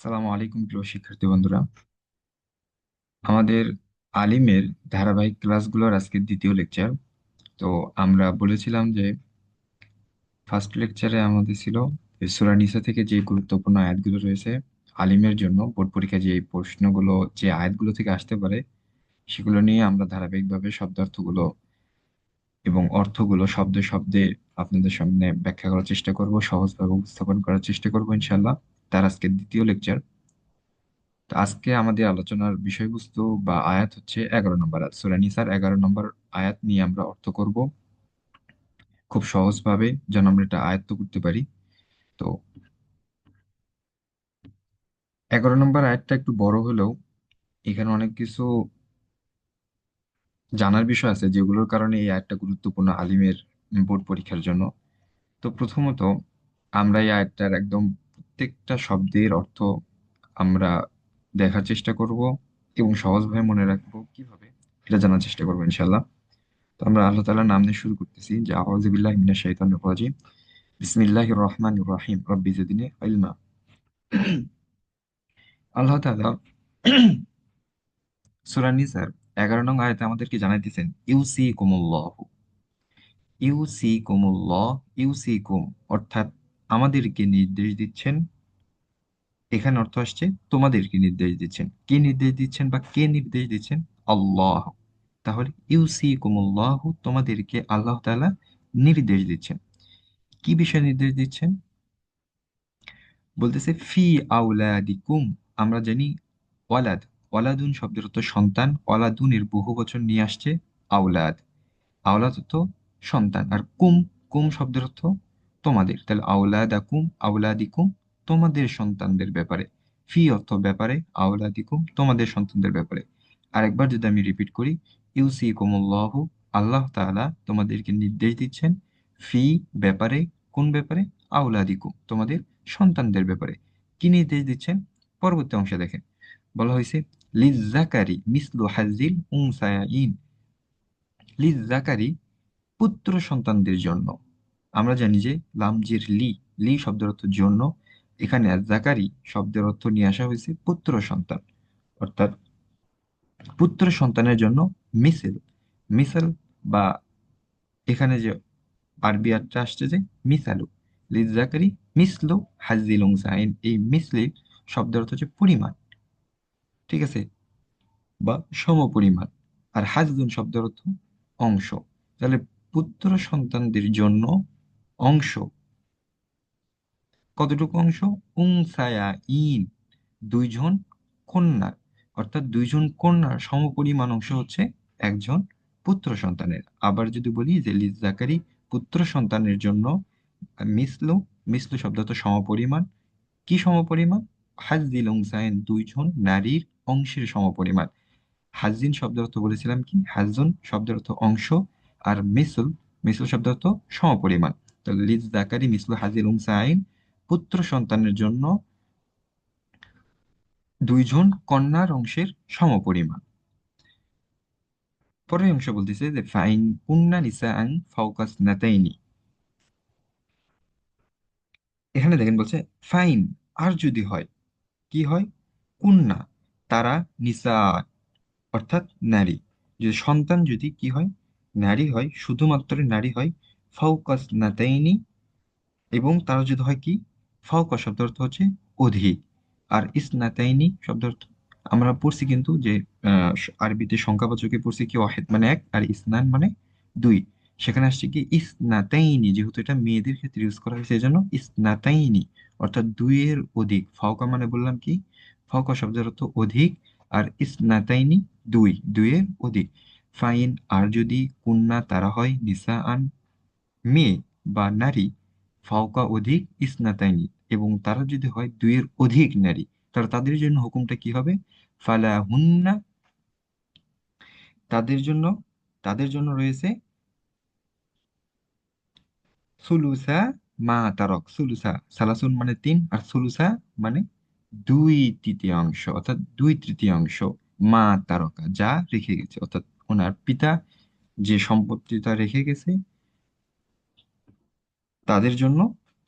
আসসালামু আলাইকুম প্রিয় শিক্ষার্থী বন্ধুরা। আমাদের আলিমের ধারাবাহিক ক্লাসগুলোর আজকে দ্বিতীয় লেকচার। তো আমরা বলেছিলাম যে ফার্স্ট লেকচারে আমাদের ছিল যে সূরা নিসা থেকে যে গুরুত্বপূর্ণ আয়াতগুলো রয়েছে আলিমের জন্য বোর্ড পরীক্ষায় যে প্রশ্নগুলো যে আয়াতগুলো থেকে আসতে পারে সেগুলো নিয়ে আমরা ধারাবাহিকভাবে শব্দার্থগুলো এবং অর্থগুলো শব্দে শব্দে আপনাদের সামনে ব্যাখ্যা করার চেষ্টা করব, সহজভাবে উপস্থাপন করার চেষ্টা করব ইনশাল্লাহ। তার আজকে দ্বিতীয় লেকচার। তো আজকে আমাদের আলোচনার বিষয়বস্তু বা আয়াত হচ্ছে 11 নম্বর আয়াত, সূরা নিসার 11 নম্বর আয়াত নিয়ে আমরা অর্থ করব খুব সহজভাবে, যেন আমরা এটা আয়ত্ত করতে পারি। তো 11 নম্বর আয়াতটা একটু বড় হলেও এখানে অনেক কিছু জানার বিষয় আছে যেগুলোর কারণে এই আয়াতটা গুরুত্বপূর্ণ আলিমের বোর্ড পরীক্ষার জন্য। তো প্রথমত আমরা এই আয়াতটার একদম প্রত্যেকটা শব্দের অর্থ আমরা দেখার চেষ্টা করব এবং সহজভাবে মনে রাখবো কিভাবে এটা জানার চেষ্টা করবো ইনশাল্লাহ। তো আমরা আল্লাহ তাআলার নাম দিয়ে শুরু করতেছি যে আউযু বিল্লাহি মিনাশ শাইতানির রাজিম। বিসমিল্লাহির রহমানির রহিম। রব্বি জিদনি ইলমা। আল্লাহ তাআলা সূরা নিসার 11 নং আয়াতে আমাদেরকে জানাইতেছেন ইউসিকুমুল্লাহু। ইউসিকুমুল্লাহ, ইউসিকুম অর্থাৎ আমাদেরকে নির্দেশ দিচ্ছেন। এখানে অর্থ আসছে তোমাদেরকে নির্দেশ দিচ্ছেন। কি নির্দেশ দিচ্ছেন বা কে নির্দেশ দিচ্ছেন? আল্লাহ। তাহলে ইউসিকুমুল্লাহু তোমাদেরকে আল্লাহ তাআলা নির্দেশ দিচ্ছেন। কি বিষয়ে নির্দেশ দিচ্ছেন? বলতেছে ফি আউলাদিকুম। আমরা জানি ওয়ালাদ, ওয়ালাদুন শব্দের অর্থ সন্তান। ওয়ালাদুন এর বহু বচন নিয়ে আসছে আউলাদ। আওলাদ অর্থ সন্তান, আর কুম, কুম শব্দের অর্থ তোমাদের। তাহলে আউলাদাকুম, আউলাদিকুম তোমাদের সন্তানদের ব্যাপারে। ফি অর্থ ব্যাপারে, আউলাদিকুম তোমাদের সন্তানদের ব্যাপারে। আরেকবার যদি আমি রিপিট করি, ইউসিকুমুল্লাহু আল্লাহ তাআলা তোমাদেরকে নির্দেশ দিচ্ছেন। ফি ব্যাপারে, কোন ব্যাপারে? আউলাদিকুম তোমাদের সন্তানদের ব্যাপারে। কি নির্দেশ দিচ্ছেন? পরবর্তী অংশে দেখেন বলা হয়েছে লিজ্জাকারি মিসলু হাজ্জিল উনসায়াইন। লিজ্জাকারি পুত্র সন্তানদের জন্য। আমরা জানি যে লামজের লি, লি শব্দের অর্থ জন্য। এখানে জাকারি শব্দের অর্থ নিয়ে আসা হয়েছে পুত্র সন্তান, অর্থাৎ পুত্র সন্তানের জন্য মিসেল, মিসাল বা এখানে যে আরবি আরটা আসছে যে মিসালু, লিজাকারি মিসলু হাজিল উনসাইন। এই মিসলির শব্দের অর্থ হচ্ছে পরিমাণ, ঠিক আছে, বা সমপরিমাণ। আর হাজদুন শব্দের অর্থ অংশ। তাহলে পুত্র সন্তানদের জন্য অংশ, কতটুকু অংশ? উংসায়া ইন, দুইজন কন্যা, অর্থাৎ দুইজন কন্যার সমপরিমাণ অংশ হচ্ছে একজন পুত্র সন্তানের। আবার যদি বলি যে লিজাকারি পুত্র সন্তানের জন্য মিসলু, মিসলু শব্দ তো সমপরিমাণ। কি সমপরিমাণ? হাজ্জিল উনসাইন দুইজন নারীর অংশের সমপরিমাণ। হাজিন শব্দের অর্থ বলেছিলাম কি? হাজুন শব্দের অর্থ অংশ, আর মিসল, মিসল শব্দের অর্থ সমপরিমাণ। তো লিজ জাকারি মিসলু হাজিল উনসাইন পুত্র সন্তানের জন্য দুইজন কন্যার অংশের সমপরিমাণ। পরের অংশ বলতেছে যে ফাইন কুন্না নিসাআন ফাওকা ইসনাতাইনি। এখানে দেখেন বলছে ফাইন, আর যদি হয়, কি হয়? কুন্না তারা, নিসা অর্থাৎ নারী, যে সন্তান যদি কি হয়? নারী হয়, শুধুমাত্র নারী হয়। ফাওকা ইসনাতাইনি, এবং তারা যদি হয় কি? ফাওকা শব্দ অর্থ হচ্ছে অধিক, আর ইসনাতাইনি শব্দ অর্থ আমরা পড়ছি কিন্তু যে আরবিতে সংখ্যাবাচকে পড়ছি কি ওয়াহিদ মানে এক, আর ইসনান মানে দুই। সেখানে আসছে কি ইসনাতাইনি, যেহেতু এটা মেয়েদের ক্ষেত্রে ইউজ করা হয়েছে এজন্য ইসনাতাইনি, অর্থাৎ দুইয়ের অধিক। ফাওকা মানে বললাম কি? ফাওকা শব্দের অর্থ অধিক, আর ইসনাতাইনি দুই, দুইয়ের অধিক। ফাইন আর যদি কুন্না তারা হয় নিসা আন মেয়ে বা নারী, ফাওকা অধিক ইসনাতাইনি এবং তারা যদি হয় দুইয়ের অধিক নারী, তাহলে তাদের জন্য হুকুমটা কি হবে? ফালা হুন্না, তাদের জন্য, তাদের জন্য রয়েছে সুলুসা মা তারক। সুলুসা, সালাসুন মানে তিন, আর সুলুসা মানে দুই তৃতীয়াংশ, অর্থাৎ দুই তৃতীয়াংশ। মা তারকা যা রেখে গেছে, অর্থাৎ ওনার পিতা যে সম্পত্তিটা রেখে গেছে তাদের জন্য,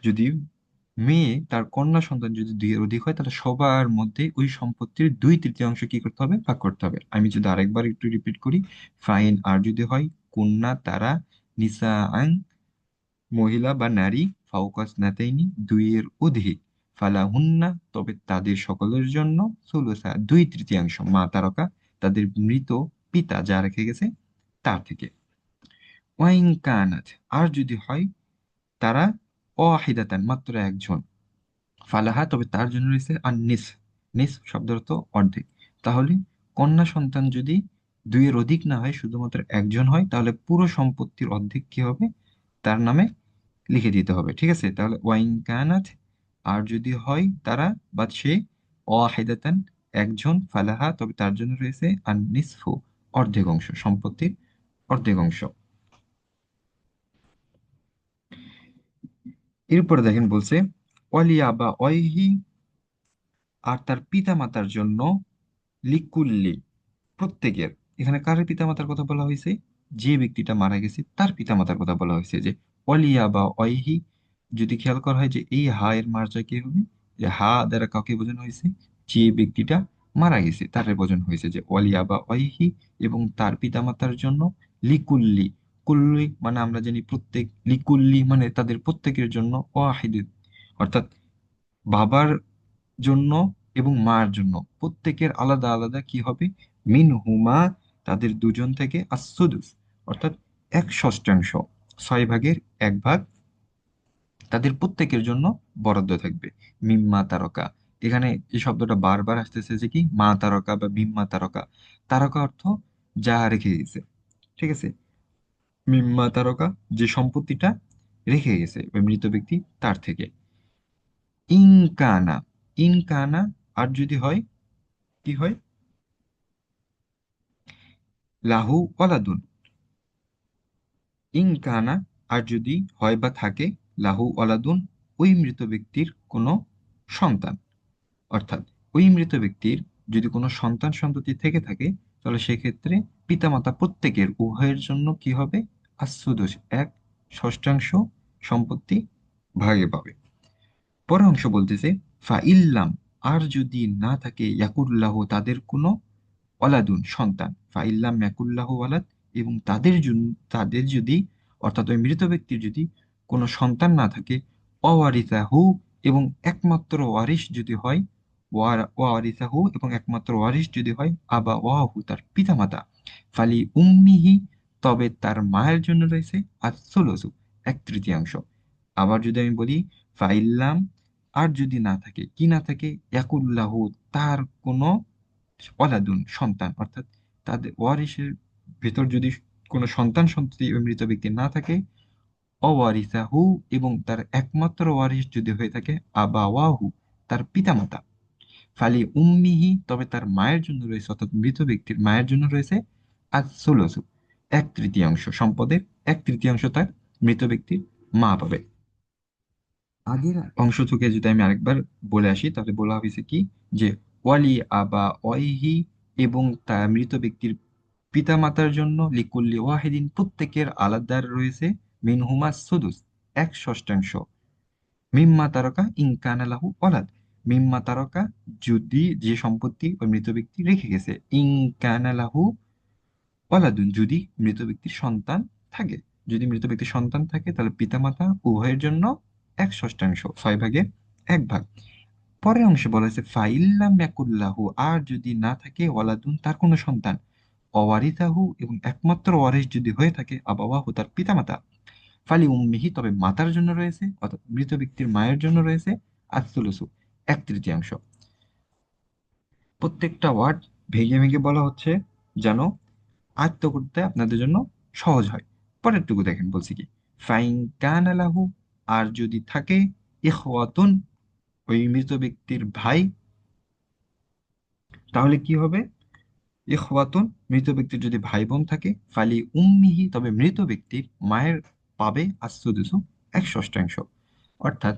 যদি মেয়ে তার কন্যা সন্তান যদি দুইয়ের অধিক হয় তাহলে সবার মধ্যে ওই সম্পত্তির 2/3 কি করতে হবে, ভাগ করতে হবে। আমি যদি আরেকবার একটু রিপিট করি, ফাইন আর যদি হয় কন্যা তারা নিসা আং মহিলা বা নারী ফাওকাস নাতাইনি দুইয়ের অধিক ফালা হুন্না তবে তাদের সকলের জন্য সুলুসা 2/3 মা তারকা তাদের মৃত পিতা যা রেখে গেছে তার থেকে। ওয়াইন কানাত আর যদি হয় তারা ওয়াহিদাতান মাত্র একজন ফালাহা তবে তার জন্য রয়েছে আর নিস, নিস শব্দের অর্থ অর্ধেক। তাহলে কন্যা সন্তান যদি দুইয়ের অধিক না হয় শুধুমাত্র একজন হয় তাহলে পুরো সম্পত্তির অর্ধেক কি হবে, তার নামে লিখে দিতে হবে। ঠিক আছে, তাহলে ওয়াইন কানাত আর যদি হয় তারা বা সে ওয়াহিদাতান একজন ফালাহা তবে তার জন্য রয়েছে আর নিসফু অর্ধেক অংশ, সম্পত্তির অর্ধেক অংশ। এরপরে দেখেন বলছে ওয়ালিয়া বা ওয়াইহি আর তার পিতা মাতার জন্য লিকুল্লি প্রত্যেকের। এখানে কার পিতামাতার কথা বলা হয়েছে, যে ব্যক্তিটা মারা গেছে তার পিতামাতার কথা বলা হয়েছে। যে অলিয়া বা অয়হি, যদি খেয়াল করা হয় যে এই হা এর মার্জা কি হবে, যে হা দ্বারা কাকে বোঝানো হয়েছে, যে ব্যক্তিটা মারা গেছে তারে বোঝানো হয়েছে। যে অলিয়া বা অয়হি এবং তার পিতামাতার জন্য লিকুল্লি, কুল্লি মানে আমরা জানি প্রত্যেক, লিকুল্লি মানে তাদের প্রত্যেকের জন্য ওয়াহিদ অর্থাৎ বাবার জন্য এবং মার জন্য প্রত্যেকের আলাদা আলাদা কি হবে, মিন হুমা তাদের দুজন থেকে আসুদুস অর্থাৎ 1/6, 6 ভাগের 1 ভাগ তাদের প্রত্যেকের জন্য বরাদ্দ থাকবে। মিম্মা তারকা, এখানে এই শব্দটা বারবার আসতেছে যে কি মা তারকা বা মিম্মা তারকা। তারকা অর্থ যা রেখে গেছে। ঠিক আছে, মিম্মা তারকা যে সম্পত্তিটা রেখে গেছে ওই মৃত ব্যক্তি তার থেকে। ইনকানা, ইনকানা আর যদি হয় কি হয়, লাহু ওয়ালাদুন, ইন কানা আর যদি হয় বা থাকে, লাহু ওয়ালাদুন ওই মৃত ব্যক্তির কোনো সন্তান, অর্থাৎ ওই মৃত ব্যক্তির যদি কোনো সন্তান সন্ততি থেকে থাকে তাহলে সেক্ষেত্রে পিতামাতা প্রত্যেকের উভয়ের জন্য কি হবে, আসুদুস 1/6 সম্পত্তি ভাগে পাবে। পরের অংশ বলতেছে ফা ইল্লাম আর যদি না থাকে ইয়াকুল্লাহ তাদের কোনো ওয়ালাদুন সন্তান, ফাইল্লাম ইয়াকুল্লাহু ওয়ালাদ এবং তাদের জন্য তাদের যদি অর্থাৎ ওই মৃত ব্যক্তির যদি কোনো সন্তান না থাকে, ওয়ারিসাহু এবং একমাত্র ওয়ারিশ যদি হয়, ওয়ারিসাহু এবং একমাত্র ওয়ারিশ যদি হয় আবা ওয়াহু তার পিতামাতা, ফালি উম্মিহি তবে তার মায়ের জন্য রয়েছে আসুলুসু 1/3। আবার যদি আমি বলি ফাইল্লাম আর যদি না থাকে, কি না থাকে, ইয়াকুল্লাহু তার কোনো ওয়ালাদুন সন্তান, অর্থাৎ তাদের ওয়ারিশের ভেতর যদি কোনো সন্তান সন্ততি ওই মৃত ব্যক্তির না থাকে, অওয়ারিসাহু এবং তার একমাত্র ওয়ারিশ যদি হয়ে থাকে আবাওয়াহু তার পিতামাতা, ফালি উম্মিহি তবে তার মায়ের জন্য রয়েছে অর্থাৎ মৃত ব্যক্তির মায়ের জন্য রয়েছে আস-সুলুসু 1/3 সম্পদের 1/3 তার মৃত ব্যক্তির মা পাবে। আগের অংশ থেকে যদি আমি আরেকবার বলে আসি তাহলে বলা হয়েছে কি, যে ওয়ালি আবা ওয়াইহি এবং তার মৃত ব্যক্তির পিতামাতার জন্য লিকুল্লি ওয়াহিদিন প্রত্যেকের আলাদা রয়েছে মিনহুমা সুদুস 1/6, মিম্মা তারকা ইনকানা লাহু ওয়ালাদ, মিম্মা তারকা যদি যে সম্পত্তি ওই মৃত ব্যক্তি রেখে গেছে, ইনকানা লাহু ওয়ালাদুন যদি মৃত ব্যক্তির সন্তান থাকে, যদি মৃত ব্যক্তির সন্তান থাকে তাহলে পিতামাতা উভয়ের জন্য 1/6, 6 ভাগের 1 ভাগ। পরের অংশে বলা হয়েছে ফাইল্লাম ইয়াকুল্লাহু আর যদি না থাকে ওয়ালাদুন তার কোনো সন্তান, অওয়ারিসাহু এবং একমাত্র ওয়ারিস যদি হয়ে থাকে আবাওয়াহু তার পিতামাতা, ফালি উম্মিহি তবে মাতার জন্য রয়েছে অর্থাৎ মৃত ব্যক্তির মায়ের জন্য রয়েছে আস-সুলুসু 1/3। প্রত্যেকটা ওয়ার্ড ভেঙে ভেঙে বলা হচ্ছে যেন আয়ত্ত করতে আপনাদের জন্য সহজ হয়। পরেরটুকু দেখেন বলছি কি, ফাইন কানা লাহু আর যদি থাকে ইখওয়াতুন ওই মৃত ব্যক্তির ভাই, তাহলে কি হবে, ইখওয়াতুন মৃত ব্যক্তির যদি ভাই বোন থাকে, ফালি উম্মিহি তবে মৃত ব্যক্তির মায়ের পাবে আস-সুদুসু 1/6। অর্থাৎ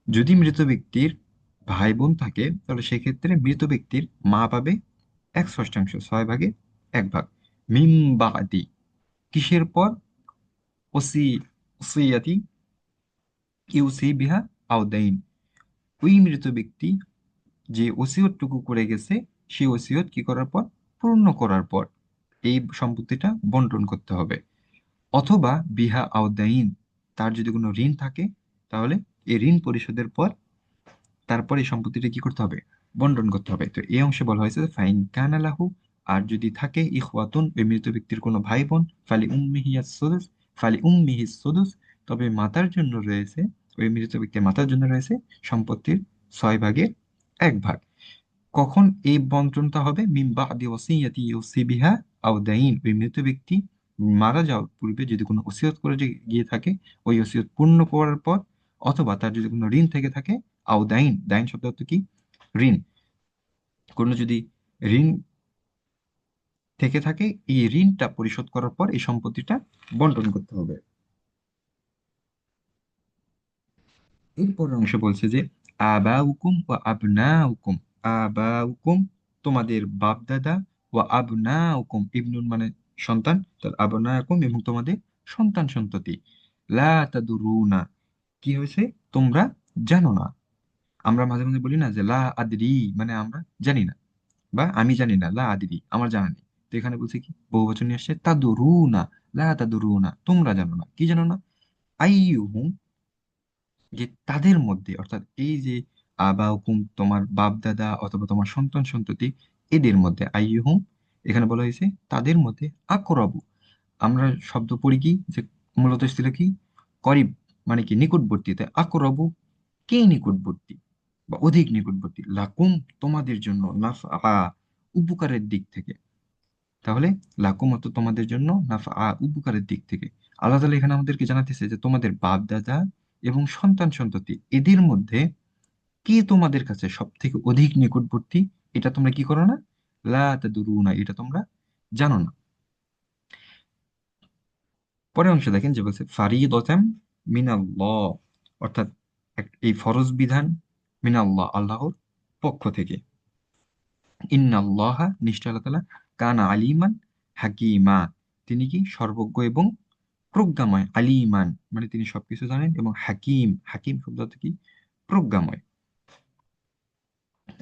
যদি মৃত ব্যক্তির ভাই বোন থাকে তাহলে সেক্ষেত্রে মৃত ব্যক্তির মা পাবে 1/6, 6 ভাগের 1 ভাগ। মিম বাদি কিসের পর, ওসি ওসিয়াতি ইউসি বিহা আও দাইন, ওই মৃত ব্যক্তি যে ওসিয়তটুকু করে গেছে, সেই ওসিয়ত কি করার পর, পূর্ণ করার পর এই সম্পত্তিটা বন্টন করতে হবে। অথবা বিহা আও দাইন, তার যদি কোনো ঋণ থাকে, তাহলে এই ঋণ পরিশোধের পর তারপর এই সম্পত্তিটা কি করতে হবে, বন্টন করতে হবে। তো এই অংশে বলা হয়েছে ফাইন কানা লাহু, আর যদি থাকে ইখওয়াতুন, ওই মৃত ব্যক্তির কোনো ভাই বোন, ফালি উম্মিহি সুদুস, ফালি উম্মিহি সুদুস, তবে মাতার জন্য রয়েছে, ওই মৃত ব্যক্তির মাতার জন্য রয়েছে সম্পত্তির 6 ভাগের 1 ভাগ। কখন এই বন্টনটা হবে, মিন বাদি ওসিয়াতি ইউসি বিহা আও দাইন, ওই মৃত ব্যক্তি মারা যাওয়ার পূর্বে যদি কোনো ওসিয়ত করে গিয়ে থাকে, ওই ওসিয়ত পূর্ণ করার পর, অথবা তার যদি কোনো ঋণ থেকে থাকে, আও দাইন, দাইন শব্দ অর্থ কি, ঋণ, কোনো যদি ঋণ থেকে থাকে, এই ঋণটা পরিশোধ করার পর এই সম্পত্তিটা বন্টন করতে হবে। এরপর অংশ বলছে যে আবাউকুম ওয়া আবনাউকুম, আবাউকুম তোমাদের বাপ দাদা, ওয়া আবনাউকুম, ইবনুন মানে সন্তান, তাহলে আবনাউকুম এবং তোমাদের সন্তান সন্ততি, লা তাদুরুনা, কি হয়েছে, তোমরা জানো না। আমরা মাঝে মাঝে বলি না যে লা আদরি, মানে আমরা জানি না, বা আমি জানি না, লা আদরি আমার জানা নেই। তো এখানে বলছে কি, বহুবচন নিয়ে আসছে, তাদুরুনা, লা তাদুরুনা, তোমরা জানো না, কি জানো না, আইয়ুহুম, যে তাদের মধ্যে, অর্থাৎ এই যে আবা হুকুম তোমার বাপ দাদা অথবা তোমার সন্তান সন্ততি, এদের মধ্যে আইয়ুহুম, এখানে বলা হয়েছে তাদের মধ্যে আকরাবু, আমরা শব্দ পড়ি কি যে মূলত ছিল কি, করিব মানে কি নিকটবর্তী, তাই আকরাবু কে নিকটবর্তী বা অধিক নিকটবর্তী, লাকুম তোমাদের জন্য, নাফআ উপকারের দিক থেকে। তাহলে লাকুম অর্থ তোমাদের জন্য, নাফআ উপকারের দিক থেকে। আল্লাহ তাআলা এখানে আমাদেরকে জানাতেছে যে তোমাদের বাপ দাদা এবং সন্তান সন্ততি, এদের মধ্যে কে তোমাদের কাছে সব থেকে অধিক নিকটবর্তী, এটা তোমরা কি করো না, লা তাদুরুনা, এটা তোমরা জানো না। পরের অংশ দেখেন যে বলছে ফারিদাতাম মিনাল্লাহ, অর্থাৎ এই ফরজ বিধান, মিনাল্লাহ আল্লাহর পক্ষ থেকে। ইন্নাল্লাহা নিশ্চয় আল্লাহ তাআলা, কানা আলিমান হাকিমা, তিনি কি সর্বজ্ঞ এবং প্রজ্ঞাময়, আলিমান মানে তিনি সবকিছু জানেন, এবং হাকিম, হাকিম শব্দ অর্থ কি, প্রজ্ঞাময়।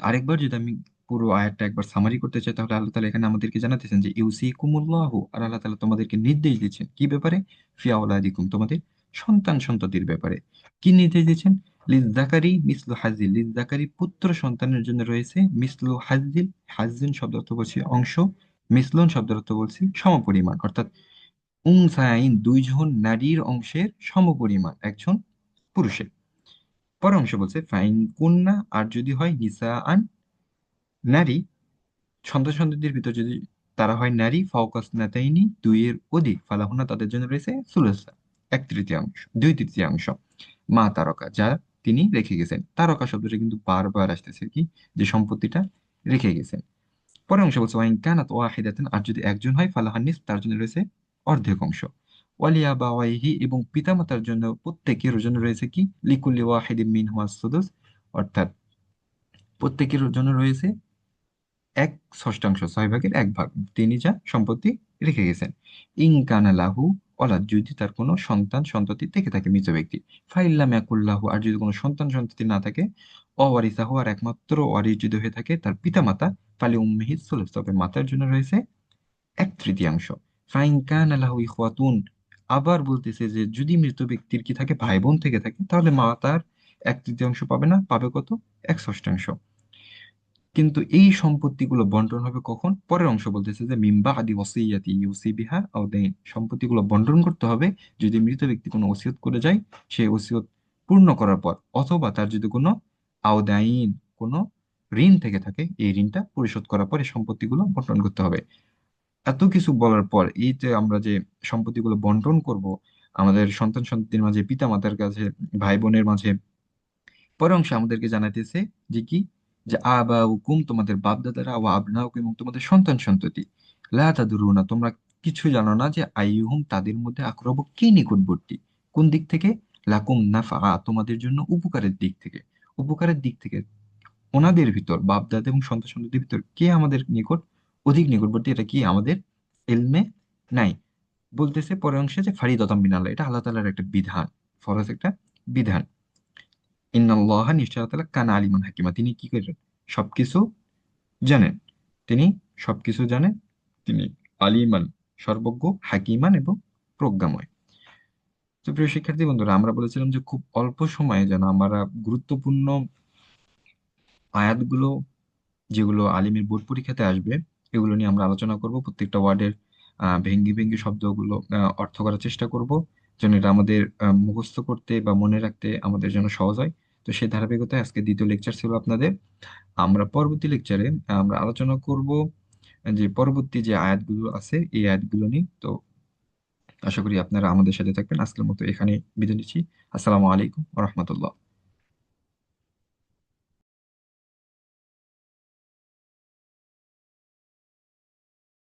আরেকবার যদি আমি পুরো আয়াতটা একবার সামারি করতে চাই, তাহলে আল্লাহ তাআলা এখানে আমাদেরকে জানাতেছেন যে ইউসিকুমুল্লাহু, আর আল্লাহ তাআলা তোমাদেরকে নির্দেশ দিচ্ছেন কি ব্যাপারে, ফি আওলাদিকুম, তোমাদের সন্তান সন্ততির ব্যাপারে। কি নির্দেশ দিচ্ছেন, লিযযাকারি মিসলু হাজ্জিল, লিযযাকারি পুত্র সন্তানের জন্য রয়েছে, মিসলু হাজ্জিল, হাজ্জিন শব্দ অর্থ বলছি অংশ, মিসলুন শব্দের অর্থ বলছি সমপরিমাণ, অর্থাৎ উনসাইন দুইজন নারীর অংশের সমপরিমাণ একজন পুরুষের। পরের অংশ বলছে ফাইন কুন্না, আর যদি হয় নিসা আন, নারী, সন্তান সন্ততির ভিতর যদি তারা হয় নারী, ফাওকাস নাতাইনি, দুইয়ের অধিক, ফালাহুনা তাদের জন্য রয়েছে সুলুসা, 1/3, 2/3, মা তারকা, যা তিনি রেখে গেছেন। তারকা শব্দটা কিন্তু বারবার আসতেছে কি, যে সম্পত্তিটা রেখে গেছেন। পরের অংশ বলছে ওয়াইন কানাত ওয়াহিদাতান, আর যদি একজন হয়, ফালাহান নিস, তার জন্য রয়েছে অর্ধেক অংশ। ওয়ালিয়া বাওয়াইহি, এবং পিতামাতার জন্য প্রত্যেকের জন্য রয়েছে কি, লিকুল্লি ওয়াহিদিন মিনহুমা সুদুস, অর্থাৎ প্রত্যেকের জন্য রয়েছে 1/6, 6 ভাগের 1 ভাগ, তিনি যা সম্পত্তি রেখে গেছেন। ইনকানা লাহু অলাদ, যদি তার কোনো সন্তান সন্ততি থেকে থাকে মৃত ব্যক্তি, ফাইল্লাম ইয়াকুল্লাহু, আর যদি কোনো সন্তান সন্ততি না থাকে, অওয়ারিসাহু, আর একমাত্র ওয়ারিস যদি হয়ে থাকে তার পিতামাতা, ফালি উম্মিহি সুলুস, তবে মাতার জন্য রয়েছে 1/3। ফাইন কানা লাহু ইখওয়াতুন, আবার বলতেছে যে যদি মৃত ব্যক্তির কি থাকে, ভাই বোন থেকে থাকে, তাহলে মা তার 1/3 পাবে না, পাবে কত, 1/6। কিন্তু এই সম্পত্তিগুলো বন্টন হবে কখন, পরের অংশ বলতেছে যে মিম্বা আদি ওসিয়াতি ইউসি বিহা আও দাইন, সম্পত্তিগুলো বন্টন করতে হবে যদি মৃত ব্যক্তি কোনো ওসিয়ত করে যায়, সেই ওসিয়ত পূর্ণ করার পর, অথবা তার যদি কোনো আও দাইন, কোনো ঋণ থেকে থাকে, এই ঋণটা পরিশোধ করার পর এই সম্পত্তিগুলো বন্টন করতে হবে। এত কিছু বলার পর এই যে আমরা যে সম্পত্তিগুলো বন্টন করব আমাদের সন্তান সন্ততির মাঝে, পিতা মাতার কাছে, ভাই বোনের মাঝে, পরের অংশে আমাদেরকে জানাইতেছে যে কি, যে আবা হুকুম তোমাদের বাপ দাদারা, ও আবনা হুকুম এবং তোমাদের সন্তান সন্ততি, লা তাদুরুনা তোমরা কিছু জানো না, যে আইয়ুহুম তাদের মধ্যে আকরব কি নিকটবর্তী, কোন দিক থেকে, লাকুম নাফা তোমাদের জন্য উপকারের দিক থেকে। উপকারের দিক থেকে ওনাদের ভিতর, বাপ দাদা এবং সন্তান সন্ততির ভিতর কে আমাদের নিকট অধিক নিকটবর্তী, এটা কি আমাদের এলমে নাই। বলতেছে পরের অংশে যে ফারিদাতাম মিনাল্লাহ, এটা আল্লাহ তাআলার একটা বিধান, ফরজ একটা বিধান। ইন্নাল্লাহা নিশ্চয় আল্লাহ তাআলা কানা আলিমান হাকিমা, তিনি কি করেন? সবকিছু জানেন। তিনি সবকিছু জানেন। তিনি আলিমান সর্বজ্ঞ, হাকিমান এবং প্রজ্ঞাময়। তো প্রিয় শিক্ষার্থী বন্ধুরা, আমরা বলেছিলাম যে খুব অল্প সময়ে যেন আমরা গুরুত্বপূর্ণ আয়াতগুলো, যেগুলো আলিমের বোর্ড পরীক্ষাতে আসবে, এগুলো নিয়ে আমরা আলোচনা করব। প্রত্যেকটা ওয়ার্ডের ভেঙ্গি ভেঙ্গি শব্দগুলো অর্থ করার চেষ্টা করব, যেন এটা আমাদের মুখস্থ করতে বা মনে রাখতে আমাদের জন্য সহজ হয়। তো সেই ধারাবাহিকতায় আজকে দ্বিতীয় লেকচার ছিল আপনাদের। আমরা পরবর্তী লেকচারে আমরা আলোচনা করব যে পরবর্তী যে আয়াতগুলো আছে এই আয়াতগুলো নিয়ে। তো আশা করি আপনারা আমাদের সাথে থাকবেন। আজকের মতো এখানে বিদায় নিচ্ছি। আসসালামু আলাইকুম ওয়া রাহমাতুল্লাহ।